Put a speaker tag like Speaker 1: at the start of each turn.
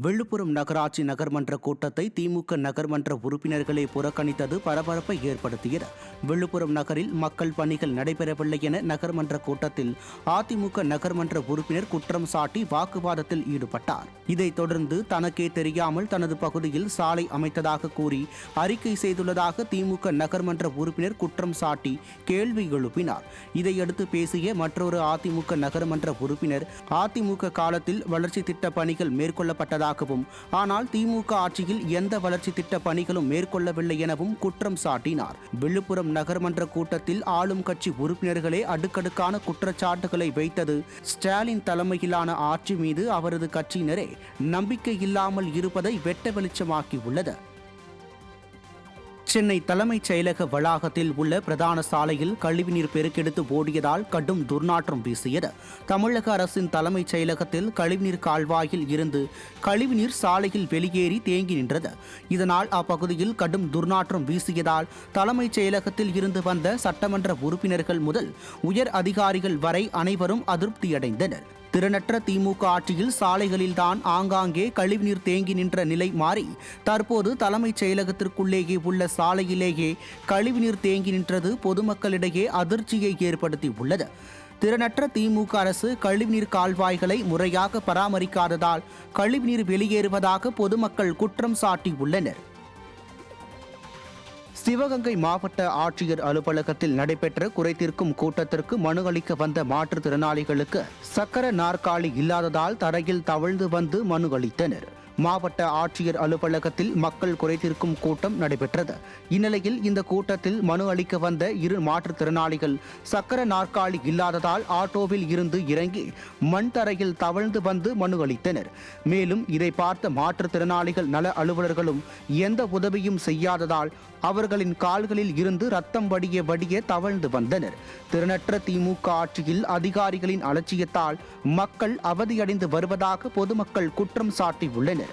Speaker 1: விழுப்புரம் நகராட்சி நகர்மன்ற கூட்டத்தை திமுக நகர்மன்ற உறுப்பினர்களே புறக்கணித்தது பரபரப்பை ஏற்படுத்தியது. விழுப்புரம் நகரில் மக்கள் பணிகள் நடைபெறவில்லை என நகர்மன்ற கூட்டத்தில் அதிமுக நகர்மன்ற உறுப்பினர் குற்றம் சாட்டி வாக்குவாதத்தில் ஈடுபட்டார். இதைத் தொடர்ந்து தனக்கே தெரியாமல் தனது பகுதியில் சாலை அமைத்ததாக கூறி அறிக்கை செய்துள்ளதாக திமுக நகர்மன்ற உறுப்பினர் குற்றம் சாட்டி கேள்வி எழுப்பினார். இதையடுத்து பேசிய மற்றொரு அதிமுக நகர்மன்ற உறுப்பினர் அதிமுக காலத்தில் வளர்ச்சி திட்ட பணிகள் மேற்கொள்ளப்பட்டதாக, ஆனால் திமுக ஆட்சியில் எந்த வளர்ச்சி திட்ட பணிகளும் மேற்கொள்ளவில்லை எனவும் குற்றம் சாட்டினார். விழுப்புரம் நகர்மன்ற கூட்டத்தில் ஆளும் கட்சி உறுப்பினர்களே அடுக்கடுக்கான குற்றச்சாட்டுகளை வைத்தது ஸ்டாலின் தலைமையிலான ஆட்சி மீது அவரது கட்சியினரே நம்பிக்கை இல்லாமல் இருப்பதை வெட்ட வெளிச்சமாக்கியுள்ளது. சென்னை தலைமைச் செயலக வளாகத்தில் உள்ள பிரதான சாலையில் கழிவுநீர் பெருக்கெடுத்து ஓடியதால் கடும் துர்நாற்றம் வீசியது. தமிழக அரசின் தலைமைச் செயலகத்தில் கழிவுநீர் கால்வாயில் இருந்து கழிவுநீர் சாலையில் வெளியேறி தேங்கி நின்றது. இதனால் அப்பகுதியில் கடும் துர்நாற்றம் வீசியதால் தலைமைச் செயலகத்தில் இருந்து வந்த சட்டமன்ற உறுப்பினர்கள் முதல் உயர் அதிகாரிகள் வரை அனைவரும் அதிருப்தியடைந்தனர். திறனற்ற திமுக ஆட்சியில் சாலைகளில்தான் ஆங்காங்கே கழிவுநீர் தேங்கி நின்ற நிலை மாறி தற்போது தலைமைச் செயலகத்திற்குள்ளேயே உள்ள சாலையிலேயே கழிவுநீர் தேங்கி நின்றது பொதுமக்களிடையே அதிர்ச்சியை ஏற்படுத்தி உள்ளது. திறனற்ற திமுக அரசு கழிவுநீர் கால்வாய்களை முறையாக பராமரிக்காததால் கழிவுநீர் வெளியேறுவதாக பொதுமக்கள் குற்றம் சாட்டியுள்ளனர். சிவகங்கை மாவட்ட ஆட்சியர் அலுவலகத்தில் நடைபெற்ற குறைதீர்க்கும் கூட்டத்திற்கு மனு அளிக்க வந்த மாற்றுத்திறனாளிகளுக்கு சக்கர நாற்காலி இல்லாததால் தரையில் தவழ்ந்து வந்து மனு அளித்தனர். மாவட்ட ஆட்சியர் அலுவலகத்தில் மக்கள் குறைதீர்க்கும் கூட்டம் நடைபெற்றது. இந்நிலையில் இந்த கூட்டத்தில் மனு அளிக்க வந்த இரு மாற்றுத்திறனாளிகள் சக்கர நாற்காலி இல்லாததால் ஆட்டோவில் இருந்து இறங்கி மண் தரையில் தவழ்ந்து வந்து மனு அளித்தனர். மேலும் இதை பார்த்த மாற்றுத்திறனாளிகள் நல அலுவலர்களும் எந்த உதவியும் செய்யாததால் அவர்களின் கால்களில் இருந்து ரத்தம் வடிய தவழ்ந்து வந்தனர். திறனற்ற திமுக ஆட்சியில் அதிகாரிகளின் அலட்சியத்தால் மக்கள் அவதியடைந்து வருவதாக பொதுமக்கள் குற்றம் சாட்டியுள்ளனர்.